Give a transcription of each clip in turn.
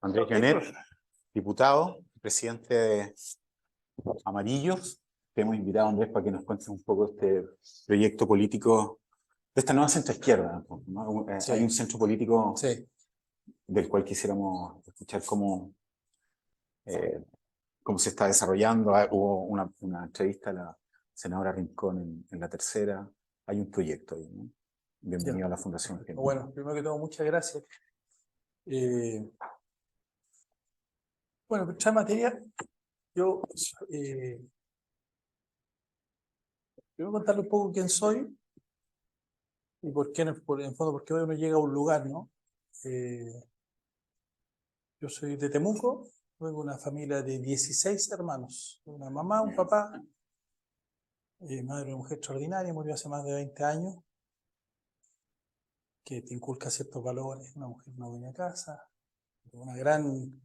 Andrés Llanet, diputado, presidente de Amarillos. Te hemos invitado, Andrés, para que nos cuentes un poco este proyecto político de esta nueva centroizquierda, ¿no? Sí. Hay un centro político Sí. del cual quisiéramos escuchar cómo se está desarrollando. Hubo una entrevista a la senadora Rincón en La Tercera. Hay un proyecto ahí, ¿no? Bienvenido a la Fundación. Bueno, primero que todo, muchas gracias. Bueno, en esta materia, yo quiero contarle un poco quién soy y por qué, en fondo, por qué uno llega a un lugar, ¿no? Yo soy de Temuco, vengo de una familia de 16 hermanos, una mamá, un papá, madre de una mujer extraordinaria, murió hace más de 20 años, que te inculca ciertos valores, una mujer, una dueña de casa, una gran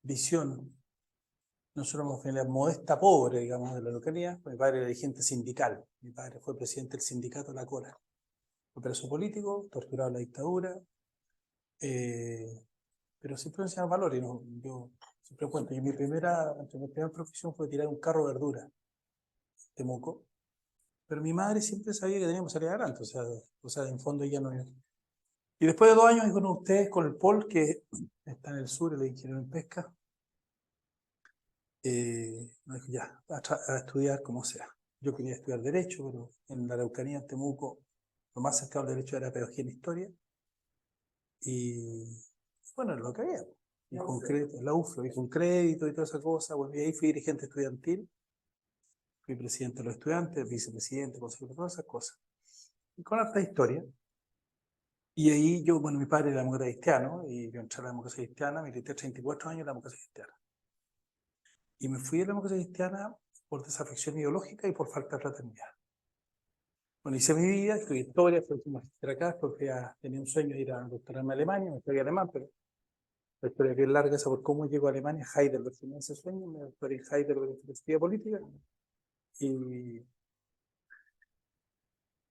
visión. Nosotros somos una familia modesta, pobre, digamos, de la localidad. Mi padre era dirigente sindical. Mi padre fue presidente del sindicato La Cora. Fue preso político, torturado en la dictadura, pero siempre me enseñaron valores. ¿No? Yo siempre cuento, mi primera profesión fue tirar un carro de verdura en Temuco. Pero mi madre siempre sabía que teníamos que salir adelante. O sea, en fondo ella no... Y después de 2 años con ustedes, con el POL, que está en el sur, el ingeniero en pesca, me dijo ya, a estudiar como sea. Yo quería estudiar Derecho, pero en la Araucanía, en Temuco, lo más cercano al Derecho era Pedagogía en Historia. Y bueno, es lo que había. Y con crédito, la UFRO, y con crédito y toda esa cosa. Bueno, y ahí fui dirigente estudiantil, fui presidente de los estudiantes, vicepresidente, consejero, todas esas cosas. Y con harta historia. Y ahí yo, bueno, mi padre era demócrata cristiano, y yo entré a la democracia cristiana, milité 34 años en la democracia cristiana. Y me fui de la democracia cristiana por desafección ideológica y por falta de fraternidad. Bueno, hice mi vida, estudié historia, fui magister acá, porque tenía un sueño de ir a doctorarme a Alemania, me estudié alemán, pero la historia que es larga, esa por cómo llego a Alemania, Heidelberg tenía ese sueño, me doctoré en Heidelberg en filosofía política,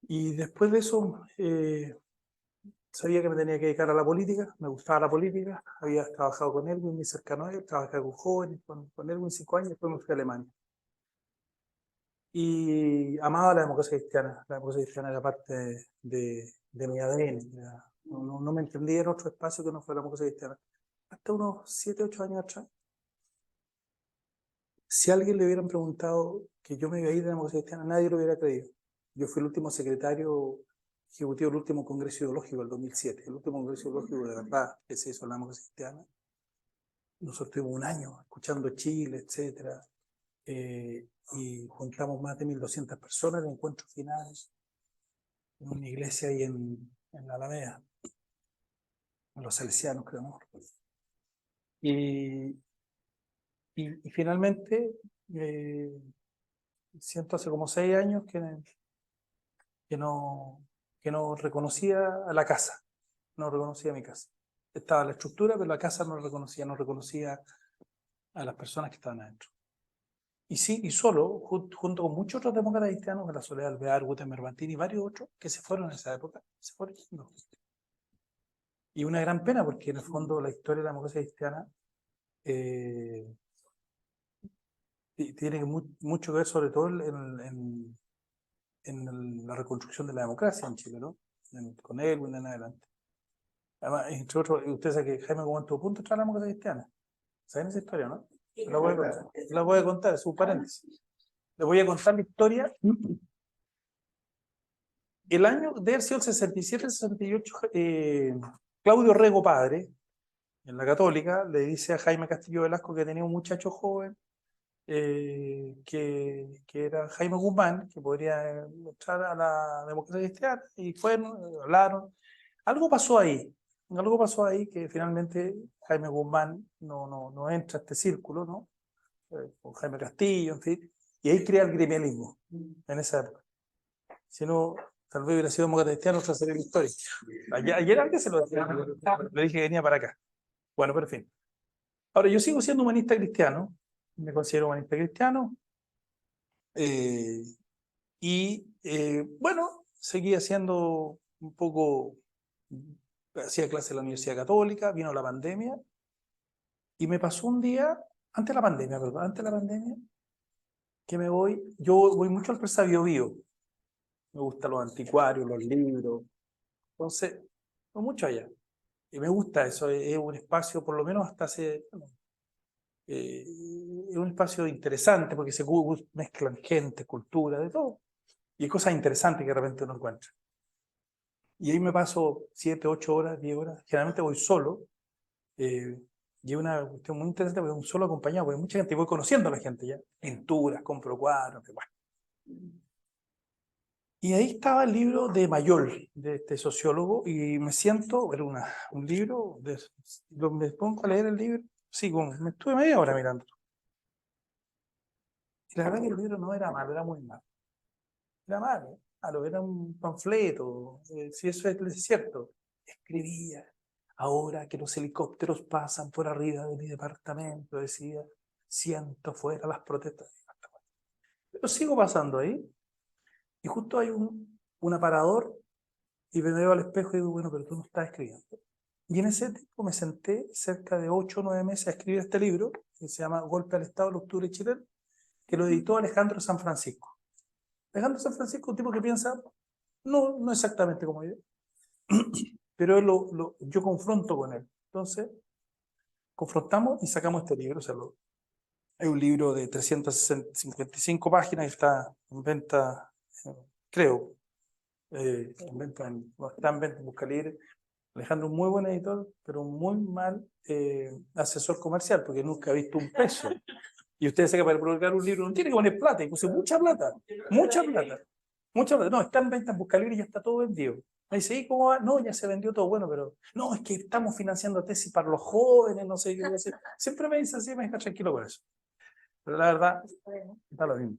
y después de eso sabía que me tenía que dedicar a la política, me gustaba la política, había trabajado con Erwin, muy cercano a él, trabajé con jóvenes, con Erwin 5 años, después me fui a Alemania. Y amaba la democracia cristiana era parte de mi ADN, no me entendía en otro espacio que no fuera la democracia cristiana. Hasta unos 7, 8 años atrás, si a alguien le hubieran preguntado que yo me iba a ir de la democracia cristiana, nadie lo hubiera creído. Yo fui el último secretario ejecutivo del último congreso ideológico del 2007, el último congreso ideológico de verdad que se hizo en la democracia cristiana. Nosotros tuvimos un año escuchando Chile, etcétera, y juntamos más de 1.200 personas en encuentros finales en una iglesia ahí en la Alameda, en los Salesianos, creo, ¿no? Y finalmente, siento hace como 6 años que no reconocía a la casa, no reconocía a mi casa. Estaba la estructura, pero la casa no reconocía a las personas que estaban adentro. Y sí, y solo, junto con muchos otros demócratas cristianos, de la Soledad Alvear, Guter Martín y varios otros, que se fueron en esa época, se fueron yendo. Y una gran pena, porque en el fondo la historia de la democracia cristiana tiene mucho que ver, sobre todo en la reconstrucción de la democracia en Chile, ¿no? Con Elwin en adelante. Además, entre otros, usted sabe que Jaime Guzmán tuvo punto de la democracia cristiana. ¿Saben esa historia, no? La voy a contar, es un paréntesis. Les voy a contar la historia. El año de haber sido el 67-68, Claudio Rego padre, en la Católica, le dice a Jaime Castillo Velasco que tenía un muchacho joven, que era Jaime Guzmán, que podría entrar a la democracia cristiana, y fueron, hablaron. Algo pasó ahí que finalmente Jaime Guzmán no entra a este círculo, ¿no? Con Jaime Castillo, en fin, y ahí crea el gremialismo en esa época. Si no, tal vez hubiera sido demócrata cristiano, otra serie de historia. Ayer alguien se lo decía, le dije que venía para acá. Bueno, pero en fin. Ahora, yo sigo siendo humanista cristiano, me considero humanista cristiano, bueno, seguí haciendo un poco, hacía clase en la Universidad Católica, vino la pandemia, Y me pasó un día, antes de la pandemia, perdón, antes de la pandemia, que yo voy mucho al Presa Bio Bio. Me gustan los anticuarios, los libros. Entonces, voy mucho allá. Y me gusta eso, es un espacio, por lo menos hasta hace, bueno, es un espacio interesante porque se mezclan gente, cultura, de todo. Y hay cosas interesantes que de repente uno encuentra. Y ahí me paso 7, 8 horas, 10 horas. Generalmente voy solo. Y es una cuestión muy interesante porque un solo acompañado, porque hay mucha gente, y voy conociendo a la gente ya. Pinturas, compro cuadros, bueno. Y ahí estaba el libro de Mayol, de este sociólogo, y me siento, era un libro, me pongo a leer el libro, sí, me estuve media hora mirando. Y la verdad que el libro no era malo, era muy malo. Era malo, era un panfleto, si eso es cierto. Escribía, ahora que los helicópteros pasan por arriba de mi departamento, decía, siento fuera las protestas. Pero sigo pasando ahí, y justo hay un aparador, y me veo al espejo y digo, bueno, pero tú no estás escribiendo. Y en ese tiempo me senté cerca de 8 o 9 meses a escribir este libro, que se llama Golpe al Estado, el octubre chileno, que lo editó Alejandro San Francisco. Alejandro San Francisco es un tipo que piensa, no exactamente como yo, pero yo confronto con él. Entonces, confrontamos y sacamos este libro. O sea, es un libro de 355 páginas y está en venta, creo, en venta, no está en venta en Buscalibre. Alejandro, un muy buen editor, pero un muy mal asesor comercial, porque nunca ha visto un peso. Y usted sabe que para publicar un libro no tiene que poner plata, y puse mucha plata, mucha plata, mucha plata. No, está en venta en Buscalibre y ya está todo vendido. Me dice, ¿y cómo va? No, ya se vendió todo, bueno, pero no, es que estamos financiando tesis para los jóvenes, no sé qué. Siempre me dice así, me deja tranquilo con eso. Pero la verdad, está lo mismo.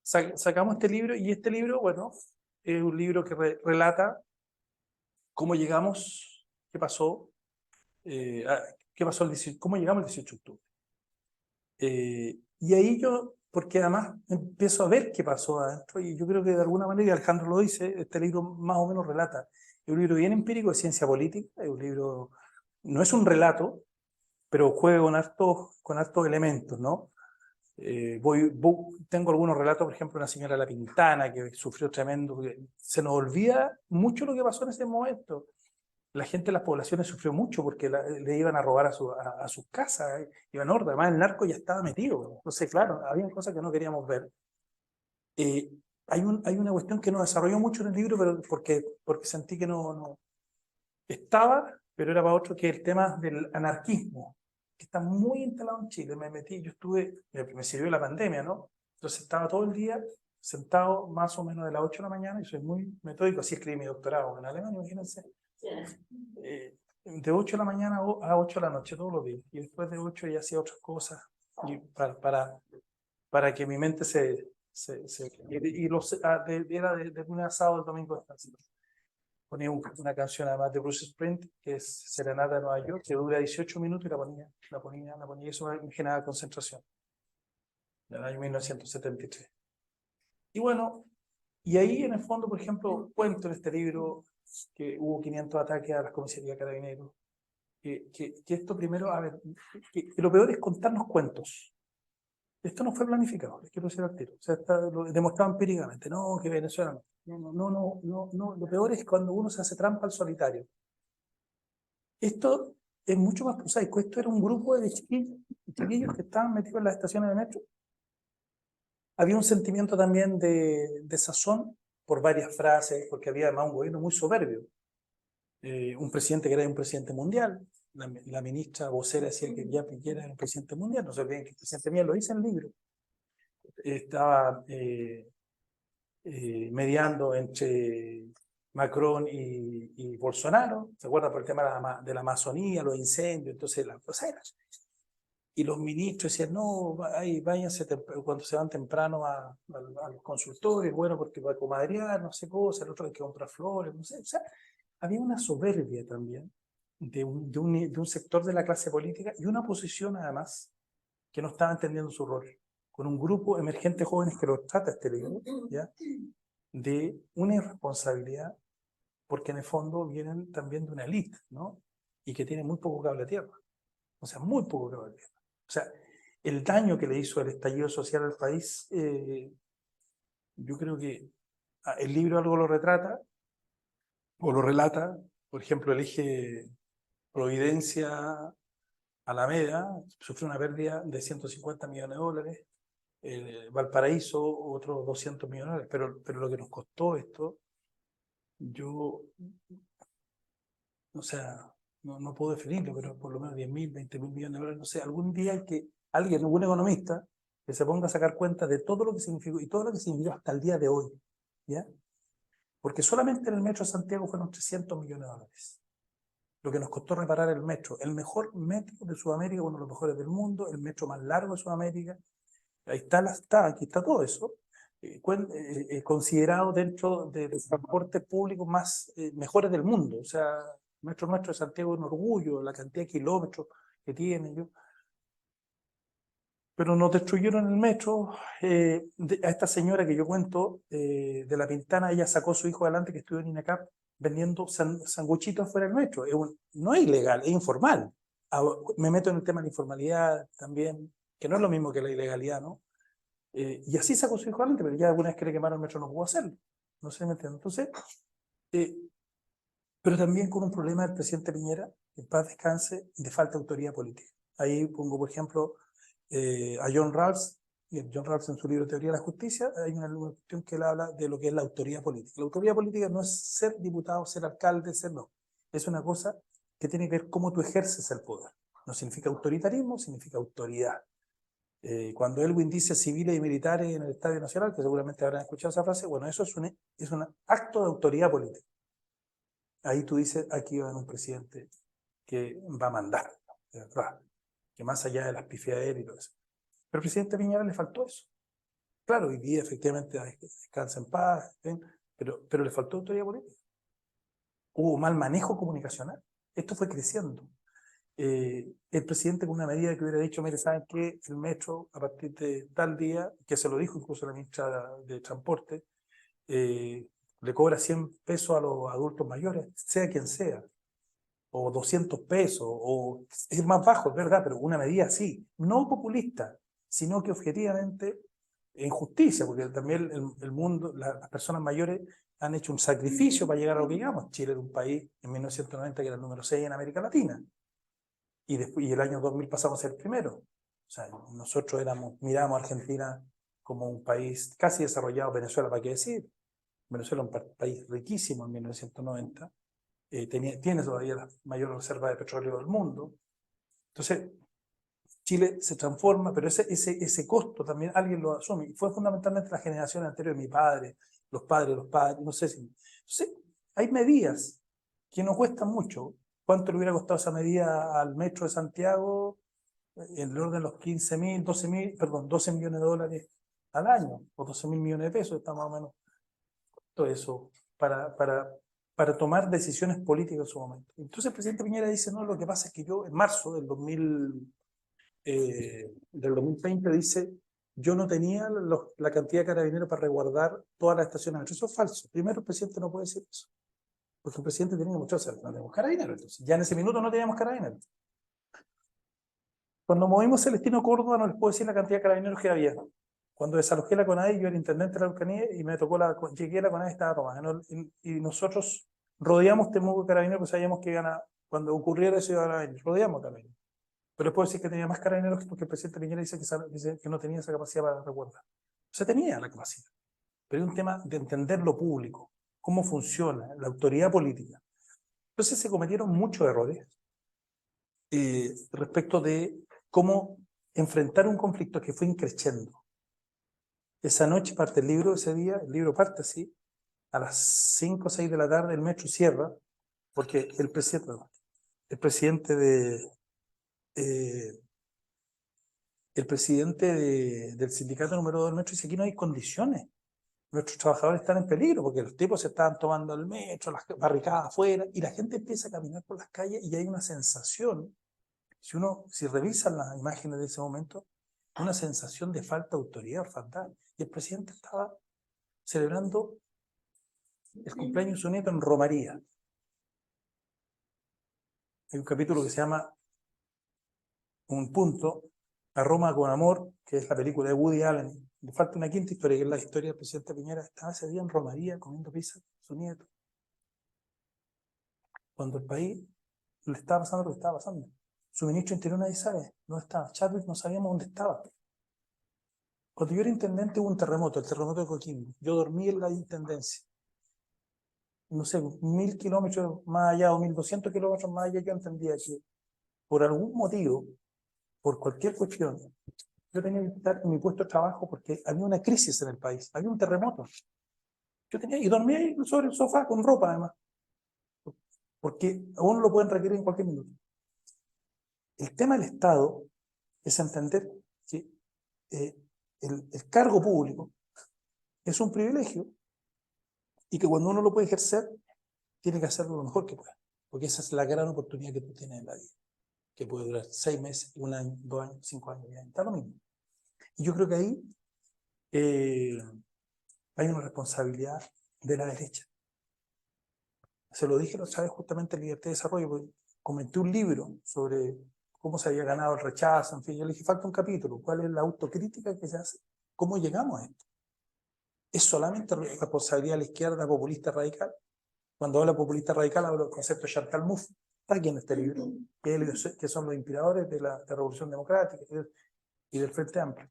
Sacamos este libro y este libro, bueno, es un libro que relata cómo llegamos, qué pasó, qué pasó cómo llegamos el 18 de octubre. Y ahí porque además empiezo a ver qué pasó adentro, y yo creo que de alguna manera, y Alejandro lo dice, este libro más o menos relata, es un libro bien empírico de ciencia política, es un libro, no es un relato, pero juega con hartos elementos, ¿no? Tengo algunos relatos, por ejemplo, una señora La Pintana que sufrió tremendo, se nos olvida mucho lo que pasó en ese momento. La gente de las poblaciones sufrió mucho porque le iban a robar a sus casas, iban a orden, además el narco ya estaba metido. Entonces, claro, había cosas que no queríamos ver. Eh, hay una cuestión que no desarrolló mucho en el libro, pero porque sentí que no estaba, pero era para otro, que el tema del anarquismo, que está muy instalado en Chile. Me sirvió la pandemia, ¿no? Entonces estaba todo el día sentado más o menos de las 8 de la mañana, y soy muy metódico, así escribí mi doctorado en Alemania, imagínense. De 8 de la mañana a 8 de la noche todos los días, y después de 8 ya hacía otras cosas, y para que mi mente era de un asado el domingo de estancia. Ponía una canción además de Bruce Springsteen, que es Serenata de Nueva York, que dura 18 minutos, y y eso me generaba concentración, en el año 1973. Y bueno, y ahí en el fondo, por ejemplo, cuento en este libro que hubo 500 ataques a las comisarías de Carabineros, que esto primero, a ver, que lo peor es contarnos cuentos. Esto no fue planificado, les quiero decir al tiro. O sea, lo demostrado empíricamente, no, que Venezuela no. Lo peor es cuando uno se hace trampa al solitario. Esto es mucho más prosaico. Esto era un grupo de chiquillos que estaban metidos en las estaciones de metro. Había un sentimiento también de sazón por varias frases, porque había además un gobierno muy soberbio. Un presidente que era un presidente mundial. La ministra vocera decía que ya Piñera era un presidente mundial. No se olviden que el presidente Piñera lo dice en el libro. Estaba mediando entre Macron y Bolsonaro, ¿se acuerdan? Por el tema de la Amazonía, los incendios, entonces las cosas. Y los ministros decían, no, váyanse cuando se van temprano al consultorio, bueno, porque va a comadrear, no sé cosas, el otro hay que comprar flores, no sé. O sea, había una soberbia también de un sector de la clase política, y una oposición además que no estaba entendiendo su rol, con un grupo emergente de jóvenes que lo trata este libro, ¿ya? De una irresponsabilidad, porque en el fondo vienen también de una élite, ¿no? Y que tiene muy poco cable a tierra. O sea, muy poco que valieron. O sea, el daño que le hizo el estallido social al país, yo creo que el libro algo lo retrata, o lo relata. Por ejemplo, el eje Providencia-Alameda sufrió una pérdida de 150 millones de dólares. Valparaíso, otros 200 millones, pero lo que nos costó esto, yo, o sea, no puedo definirlo, pero por lo menos 10.000, 20.000 millones de dólares, no sé, algún día hay que alguien, un economista, que se ponga a sacar cuenta de todo lo que significó y todo lo que significó hasta el día de hoy, ¿ya? Porque solamente en el metro de Santiago fueron 300 millones de dólares. Lo que nos costó reparar el metro, el mejor metro de Sudamérica, uno de los mejores del mundo, el metro más largo de Sudamérica. Ahí aquí está todo eso, considerado dentro de los transportes públicos más mejores del mundo. O sea, el metro nuestro de Santiago es un orgullo, la cantidad de kilómetros que tiene. Pero nos destruyeron el metro. A esta señora que yo cuento, de La Pintana, ella sacó a su hijo adelante que estudió en INACAP vendiendo sanguchitos fuera del metro. No es ilegal, es informal. Me meto en el tema de la informalidad también, que no es lo mismo que la ilegalidad, ¿no? Y así sacó su hijo adelante, pero ya alguna vez que le quemaron el metro no pudo hacerlo. No sé, ¿me entiendes? Entonces, eh, pero también con un problema del presidente Piñera, en paz descanse, de falta de autoridad política. Ahí pongo, por ejemplo, a John Rawls, y John Rawls en su libro Teoría de la Justicia, hay una cuestión que él habla de lo que es la autoridad política. La autoridad política no es ser diputado, ser alcalde, ser no. Es una cosa que tiene que ver cómo tú ejerces el poder. No significa autoritarismo, significa autoridad. Cuando Elwin dice civiles y militares en el Estadio Nacional, que seguramente habrán escuchado esa frase, bueno, eso es un acto de autoridad política. Ahí tú dices, aquí va a haber un presidente que va a mandar, de verdad, que más allá de las pifiaderas y todo eso. Pero al presidente Piñera le faltó eso. Claro, hoy día efectivamente descansa en paz, pero le faltó autoridad política. Hubo mal manejo comunicacional. Esto fue creciendo. El presidente con una medida que hubiera dicho, mire, ¿saben qué? El metro a partir de tal día, que se lo dijo incluso la ministra de Transporte, le cobra 100 pesos a los adultos mayores, sea quien sea, o 200 pesos, o es más bajo, es verdad, pero una medida así, no populista, sino que objetivamente en justicia, porque también el mundo, las personas mayores han hecho un sacrificio para llegar a lo que llegamos. Chile era un país en 1990 que era el número 6 en América Latina. Y el año 2000 pasamos a ser el primero. O sea, nosotros mirábamos a Argentina como un país casi desarrollado, Venezuela, ¿para qué decir? Venezuela es un país riquísimo en 1990, tiene todavía la mayor reserva de petróleo del mundo. Entonces, Chile se transforma, pero ese costo también alguien lo asume. Y fue fundamentalmente la generación anterior, mi padre, los padres, no sé si. Entonces, hay medidas que no cuestan mucho. ¿Cuánto le hubiera costado esa medida al metro de Santiago? En el orden de los 15.000, 12.000, perdón, 12 millones de dólares al año, o 12.000 millones de pesos, está más o menos todo eso, para tomar decisiones políticas en su momento. Entonces el presidente Piñera dice, no, lo que pasa es que yo en marzo del 2020 dice, yo no tenía la cantidad de carabineros para resguardar todas las estaciones de metro. Eso es falso. Primero, el presidente no puede decir eso. Porque el presidente tiene que mostrarse, no tenemos carabineros. Entonces, ya en ese minuto no teníamos carabineros. Cuando movimos Celestino Córdoba, no les puedo decir la cantidad de carabineros que había. Cuando desalojé la CONADI, yo era intendente de la Araucanía y me tocó llegué a la CONADI, estaba tomada, ¿no? Y nosotros rodeamos Temuco Carabineros, pues sabíamos que cuando ocurriera eso iban a venir. Rodeamos Carabineros. Pero les puedo decir que tenía más carabineros porque el presidente Piñera dice que no tenía esa capacidad para resguardar. O sea, tenía la capacidad. Pero es un tema de entender lo público, cómo funciona, la autoridad política. Entonces se cometieron muchos errores respecto de cómo enfrentar un conflicto que fue increciendo. Esa noche parte el libro, ese día, el libro parte así, a las 5 o 6 de la tarde el metro cierra, porque el presidente del sindicato número 2 del metro dice, aquí no hay condiciones, nuestros trabajadores están en peligro, porque los tipos se estaban tomando el metro, las barricadas afuera, y la gente empieza a caminar por las calles y hay una sensación, si revisan las imágenes de ese momento, una sensación de falta de autoridad, orfandad, y el presidente estaba celebrando el cumpleaños de su nieto en Romaría. Hay un capítulo que se llama un punto, a Roma con amor, que es la película de Woody Allen. Le falta una quinta historia, que es la historia del presidente Piñera. Estaba ese día en Romaría comiendo pizza con su nieto, cuando el país le estaba pasando lo que estaba pasando. Su ministro interior nadie sabe dónde estaba. Chadwick no sabíamos dónde estaba. Cuando yo era intendente hubo un terremoto, el terremoto de Coquimbo. Yo dormí en la intendencia. No sé, 1000 kilómetros más allá o 1200 kilómetros más allá, yo entendía que por algún motivo, por cualquier cuestión, yo tenía que estar en mi puesto de trabajo porque había una crisis en el país, había un terremoto. Yo tenía, y dormía ahí sobre el sofá con ropa además, porque a uno lo pueden requerir en cualquier minuto. El tema del Estado es entender que el cargo público es un privilegio y que cuando uno lo puede ejercer, tiene que hacerlo lo mejor que pueda, porque esa es la gran oportunidad que tú tienes en la vida, que puede durar 6 meses, 1 año, 2 años, 5 años, está lo mismo. Y yo creo que ahí hay una responsabilidad de la derecha. Se lo dije la otra vez justamente en Libertad de Desarrollo, porque comenté un libro sobre cómo se había ganado el rechazo, en fin, yo le dije, falta un capítulo, ¿cuál es la autocrítica que se hace? ¿Cómo llegamos a esto? ¿Es solamente responsabilidad de la izquierda populista radical? Cuando hablo de populista radical hablo del concepto de Chantal Mouffe, está aquí en este libro, que son los inspiradores de la Revolución Democrática y del Frente Amplio.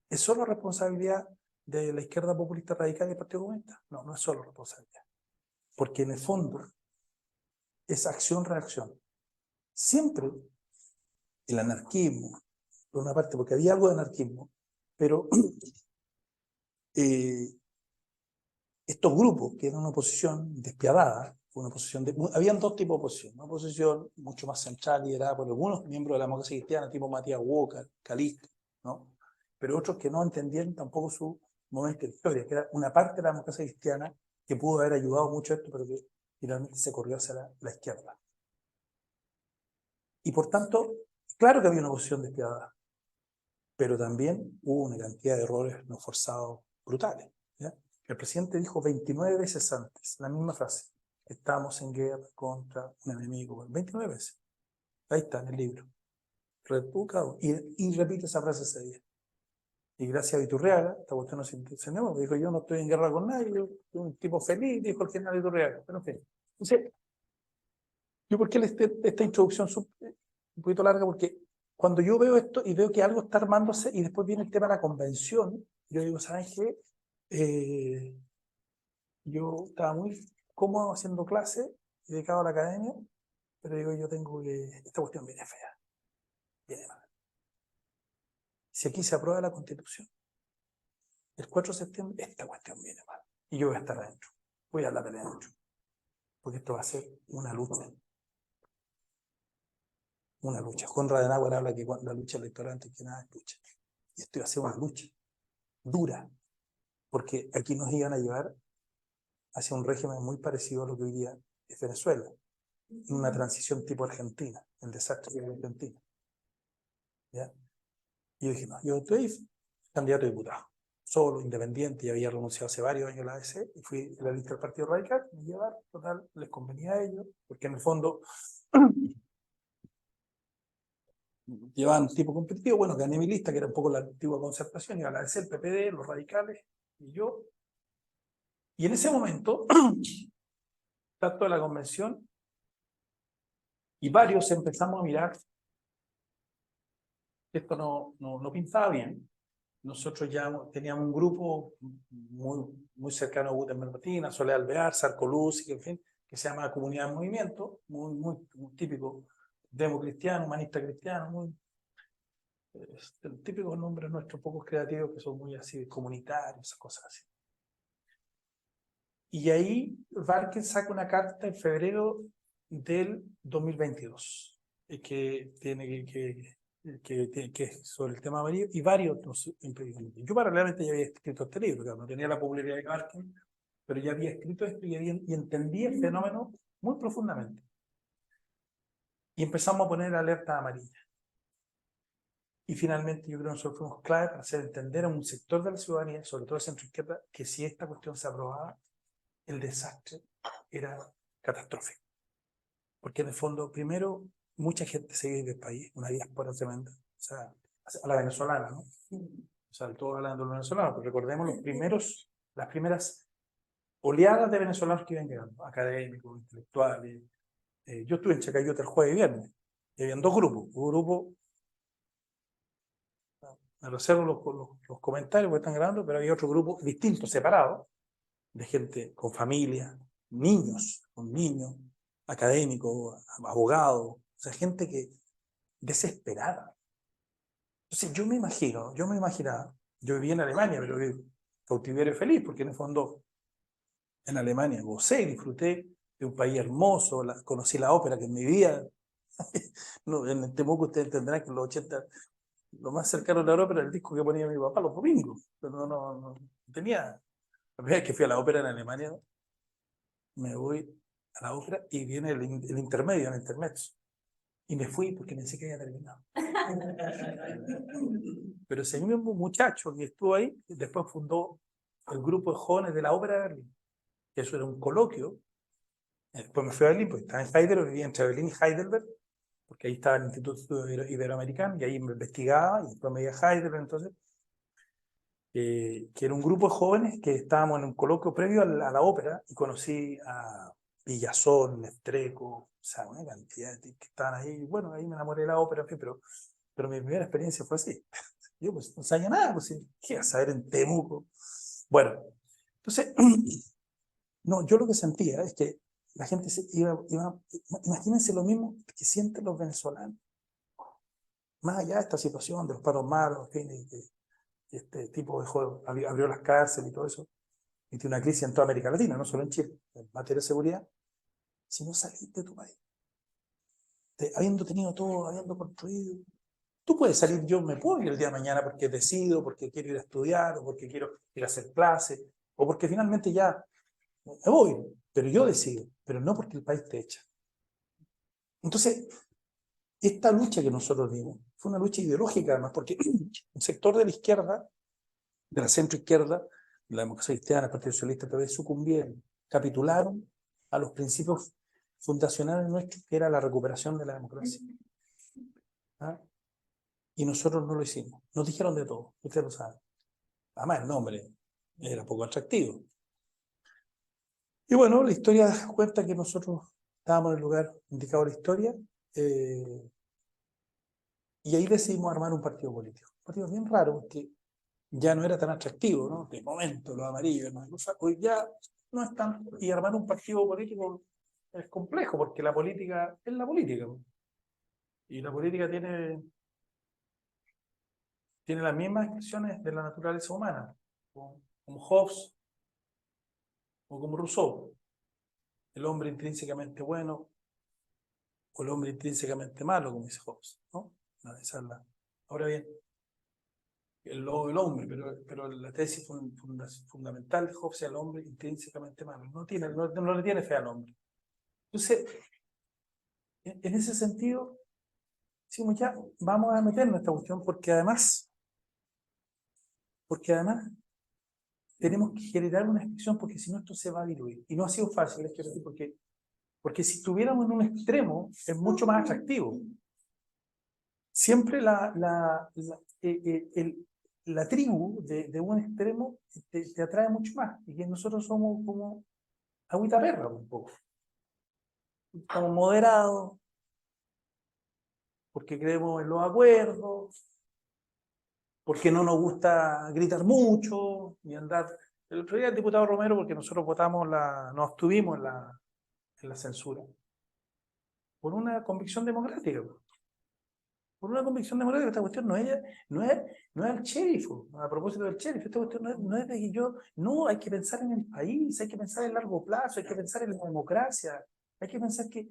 ¿Es solo responsabilidad de la izquierda populista radical y del Partido Comunista? No, no es solo responsabilidad. Porque en el fondo es acción-reacción. Siempre el anarquismo, por una parte, porque había algo de anarquismo, pero estos grupos, que eran una oposición despiadada, habían dos tipos de oposición. Una oposición mucho más central, liderada por algunos miembros de la democracia cristiana, tipo Matías Walker, Calisto, ¿no? Pero otros que no entendían tampoco su momento de historia, que era una parte de la democracia cristiana que pudo haber ayudado mucho a esto, pero que finalmente se corrió hacia la izquierda. Y por tanto, claro que había una oposición despiadada, pero también hubo una cantidad de errores no forzados brutales. ¿Ya? El presidente dijo 29 veces antes la misma frase: estamos en guerra contra un enemigo. 29 veces. Ahí está en el libro. Y repite esa frase ese día. Y gracias a Iturriaga, esta cuestión no se entendió, dijo: yo no estoy en guerra con nadie, yo soy un tipo feliz, dijo el general Iturriaga. Pero en fin. Entonces, ¿yo por qué esta introducción un poquito larga? Porque cuando yo veo esto y veo que algo está armándose y después viene el tema de la convención, yo digo, ¿sabes qué? Yo estaba muy cómodo haciendo clase y dedicado a la academia, pero digo, yo tengo que... Esta cuestión viene fea, viene mal. Si aquí se aprueba la Constitución, el 4 de septiembre, esta cuestión viene mal. Y yo voy a estar adentro, voy a dar la pelea adentro, porque esto va a ser una lucha. Una lucha. Juan Radenauer habla que la lucha electoral antes que nada es lucha. Y esto iba a ser una lucha dura, porque aquí nos iban a llevar hacia un régimen muy parecido a lo que hoy día es Venezuela, una transición tipo Argentina, el desastre que es Argentina. ¿Ya? Y yo dije, no, yo estoy candidato a diputado, solo, independiente, y había renunciado hace varios años a la ADC, y fui en la lista del Partido Radical, me llevaron, total, les convenía a ellos, porque en el fondo llevaban un tipo competitivo, bueno, gané mi lista, que era un poco la antigua Concertación, iba a la ADC, el PPD, los radicales, y yo. Y en ese momento, tanto de la convención, y varios empezamos a mirar, esto no pintaba bien. Nosotros ya teníamos un grupo muy cercano a Gutenberg Martínez, Soledad Alvear, Sarko Lucy, en fin, que se llama Comunidad de Movimiento, muy típico, democristiano, humanista cristiano, el típico nombre nuestros pocos creativos que son muy así, comunitarios, esas cosas así. Y ahí Barken saca una carta en febrero del 2022, que tiene que es sobre el tema amarillo y varios otros impedimentos. Yo paralelamente ya había escrito este libro, claro, no tenía la popularidad de Barken, pero ya había escrito esto y entendí el fenómeno muy profundamente. Y empezamos a poner alerta amarilla. Y finalmente yo creo que nosotros fuimos clave para hacer entender a un sector de la ciudadanía, sobre todo el centro izquierda, que si esta cuestión se aprobaba, el desastre era catastrófico. Porque en el fondo, primero, mucha gente se vive del país, una diáspora tremenda, o sea, a la venezolana, ¿no? O sea, todos hablando de los venezolanos, pero recordemos las primeras oleadas de venezolanos que iban llegando, académicos, intelectuales. Yo estuve en Chacayota el jueves y viernes, y habían dos grupos. Un grupo, me reservo los comentarios porque están grabando, pero había otro grupo distinto, separado, de gente con familia, con niños, académicos, abogados, o sea, gente que desesperada. Entonces yo me imaginaba, yo viví en Alemania, pero viví cautiverio feliz, porque en el fondo en Alemania gocé, disfruté de un país hermoso, conocí la ópera que en mi vida, no, en Temuco ustedes entenderán que en los 80 lo más cercano a la ópera era el disco que ponía mi papá los domingos, pero no tenía, la primera vez que fui a la ópera en Alemania, me voy a la ópera y viene el intermedio, el intermezzo. Y me fui porque pensé que había terminado. Pero ese mismo muchacho que estuvo ahí, después fundó el grupo de jóvenes de la Ópera de Berlín. Eso era un coloquio. Después me fui a Berlín, porque estaba en Heidelberg, vivía entre Berlín y Heidelberg, porque ahí estaba el Instituto Iberoamericano, y ahí me investigaba, y después me iba a Heidelberg, entonces, que era un grupo de jóvenes que estábamos en un coloquio previo a la ópera, y conocí a Villazón, Estreco, o sea, una cantidad de tipos que estaban ahí. Bueno, ahí me enamoré de la ópera, pero mi primera experiencia fue así. Yo pues no sabía nada, pues ¿qué iba a saber en Temuco? Bueno, entonces, no, yo lo que sentía es que la gente imagínense lo mismo que sienten los venezolanos, más allá de esta situación de los paros malos, en fin, este tipo dejó, abrió las cárceles y todo eso, y tiene una crisis en toda América Latina, no solo en Chile, en materia de seguridad. Si no salís de tu país, habiendo tenido todo, habiendo construido, tú puedes salir, yo me puedo ir el día de mañana porque decido, porque quiero ir a estudiar, o porque quiero ir a hacer clases, o porque finalmente ya me voy, pero yo decido, pero no porque el país te echa. Entonces, esta lucha que nosotros dimos fue una lucha ideológica además, porque un sector de la izquierda, de la centroizquierda, de la democracia cristiana, el Partido Socialista, todavía sucumbieron, capitularon a los principios fundacionales nuestros, que era la recuperación de la democracia. ¿Ah? Y nosotros no lo hicimos. Nos dijeron de todo, ustedes lo saben. Además, el nombre era poco atractivo. Y bueno, la historia cuenta que nosotros estábamos en el lugar indicado de la historia, y ahí decidimos armar un partido político. Un partido bien raro, porque ya no era tan atractivo, ¿no? De momento, los amarillos, ¿no? Hoy ya no es tan. Y armar un partido político es complejo, porque la política es la política, ¿no? Y la política tiene las mismas expresiones de la naturaleza humana, como Hobbes o como Rousseau. El hombre intrínsecamente bueno o el hombre intrínsecamente malo, como dice Hobbes, ¿no? Ahora bien, el hombre, pero la tesis fundamental de Hobbes es el hombre intrínsecamente malo. No le tiene fe al hombre. Entonces, en ese sentido, decimos ya, vamos a meternos en esta cuestión porque además tenemos que generar una expresión, porque si no esto se va a diluir. Y no ha sido fácil, es que decir, porque si estuviéramos en un extremo es mucho más atractivo. Siempre la tribu de un extremo te atrae mucho más, y que nosotros somos como agüita perra un poco. Estamos moderados, porque creemos en los acuerdos, porque no nos gusta gritar mucho y andar. El otro día el diputado Romero, porque nosotros nos abstuvimos en la censura, por una convicción democrática. Por una convicción democrática, esta cuestión no es el sheriff, a propósito del sheriff, esta cuestión no es de que no, hay que pensar en el país, hay que pensar en largo plazo, hay que pensar en la democracia, hay que pensar que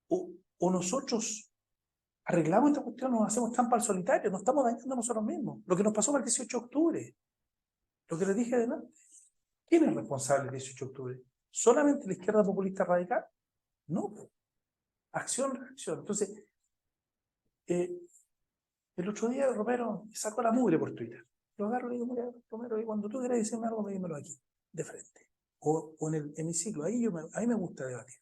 o nosotros arreglamos esta cuestión, nos hacemos trampa al solitario, nos estamos dañando a nosotros mismos. Lo que nos pasó el 18 de octubre, lo que les dije adelante. ¿Quién es responsable del 18 de octubre? ¿Solamente la izquierda populista radical? No. Acción, reacción. Entonces, el otro día Romero sacó la mugre por Twitter. Lo agarro y digo, mira, Romero, y cuando tú quieras decirme algo, dímelo aquí, de frente. O en el hemiciclo, a mí me gusta debatir.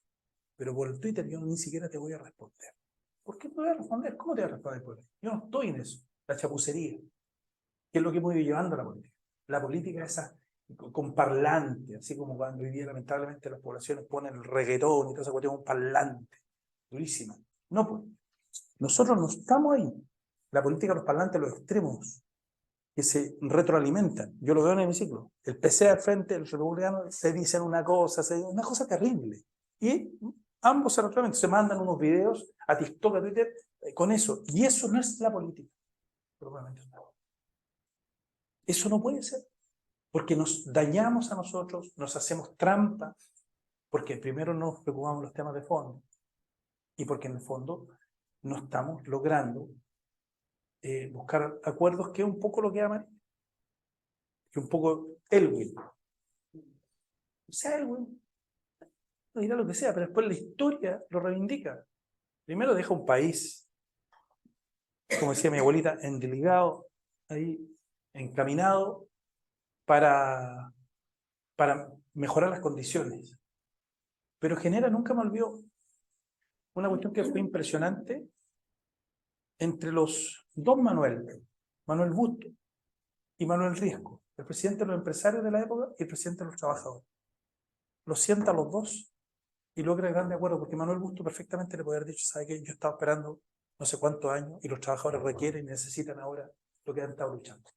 Pero por el Twitter yo ni siquiera te voy a responder. ¿Por qué te voy a responder? ¿Cómo te voy a responder por eso? Yo no estoy en eso. La chapucería, que es lo que hemos ido llevando a la política. La política esa con parlante, así como cuando hoy día lamentablemente las poblaciones ponen el reggaetón y toda esa cuestión, un parlante, durísima. No, pues, nosotros no estamos ahí. La política de los parlantes, los extremos, que se retroalimentan. Yo lo veo en el hemiciclo. El PC al frente, el republicano, se dicen una cosa terrible. Y ambos se retroalimentan, se mandan unos videos a TikTok, a Twitter, con eso. Y eso no es la política. Probablemente no. Eso no puede ser. Porque nos dañamos a nosotros, nos hacemos trampa, porque primero no nos preocupamos los temas de fondo. Y porque en el fondo no estamos logrando buscar acuerdos, que es un poco lo que llaman, que un poco Elwin. O sea, Elwin no dirá lo que sea, pero después la historia lo reivindica. Primero deja un país, como decía mi abuelita, endilgado, ahí encaminado para mejorar las condiciones. Pero genera, nunca me olvidó, una cuestión que fue impresionante entre los dos Manuel Busto y Manuel Riesco, el presidente de los empresarios de la época y el presidente de los trabajadores. Los sienta a los dos y logra el gran acuerdo, porque Manuel Busto perfectamente le puede haber dicho, ¿sabe qué? Yo estaba esperando no sé cuántos años y los trabajadores requieren y necesitan ahora lo que han estado luchando.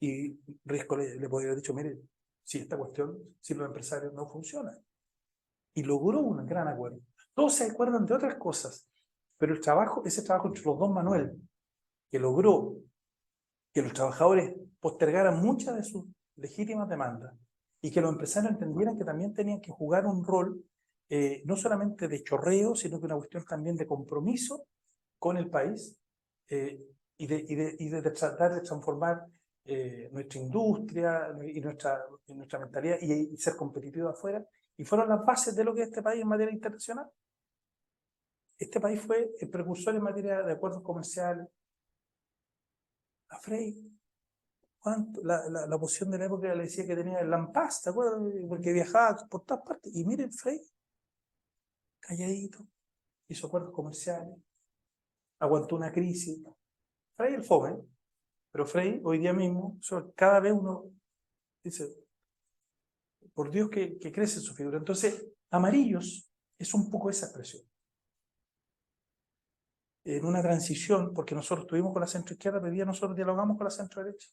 Y Riesco le podría haber dicho, mire, si esta cuestión, si los empresarios no funcionan. Y logró un gran acuerdo. Todos se acuerdan de otras cosas, pero el trabajo, ese trabajo entre los dos Manuel, que logró que los trabajadores postergaran muchas de sus legítimas demandas y que los empresarios entendieran que también tenían que jugar un rol no solamente de chorreo, sino que una cuestión también de compromiso con el país y de tratar de transformar nuestra industria y nuestra mentalidad y ser competitivos afuera. Y fueron las bases de lo que es este país en materia internacional. Este país fue el precursor en materia de acuerdos comerciales. A Frei, la oposición de la época le decía que tenía el Lampaz, ¿te acuerdas? Porque viajaba por todas partes. Y miren, Frei, calladito, hizo acuerdos comerciales, aguantó una crisis. Frei el joven, pero Frei hoy día mismo, cada vez uno dice, por Dios que crece su figura. Entonces, Amarillos es un poco esa expresión. En una transición, porque nosotros estuvimos con la centroizquierda, pero hoy día nosotros dialogamos con la centroderecha.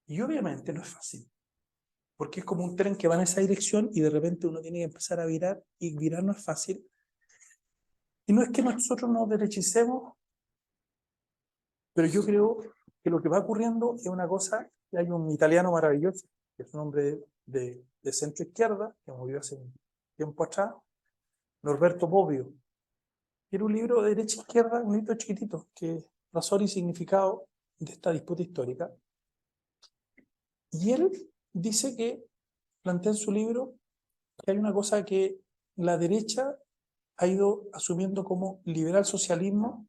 Y obviamente no es fácil, porque es como un tren que va en esa dirección y de repente uno tiene que empezar a virar, y virar no es fácil. Y no es que nosotros nos derechicemos, pero yo creo que lo que va ocurriendo es una cosa, que hay un italiano maravilloso, que es un hombre de centro izquierda, que murió hace un tiempo atrás, Norberto Bobbio. Tiene un libro de derecha izquierda, un libro chiquitito, que es Razón y significado de esta disputa histórica. Y él dice que, plantea en su libro, que hay una cosa que la derecha ha ido asumiendo como liberal socialismo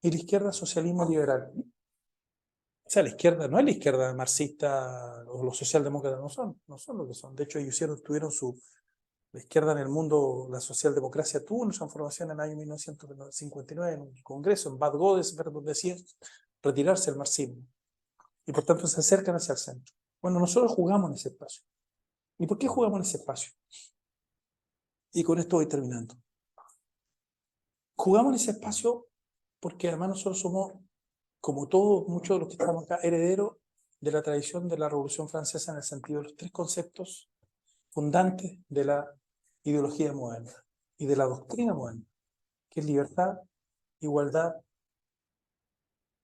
y la izquierda socialismo liberal. O sea, la izquierda no es la izquierda marxista, o los socialdemócratas no son lo que son. De hecho, ellos tuvieron la izquierda en el mundo, la socialdemocracia tuvo una transformación en el año 1959 en un congreso, en Bad Godesberg, donde decían retirarse del marxismo. Y por tanto se acercan hacia el centro. Bueno, nosotros jugamos en ese espacio. ¿Y por qué jugamos en ese espacio? Y con esto voy terminando. Jugamos en ese espacio porque además nosotros somos, como todos, muchos de los que estamos acá, herederos de la tradición de la Revolución Francesa, en el sentido de los tres conceptos fundantes de la ideología moderna y de la doctrina moderna, que es libertad, igualdad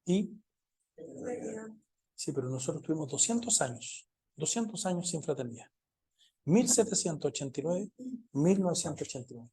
y... Sí, pero nosotros tuvimos 200 años sin fraternidad. 1789, 1989.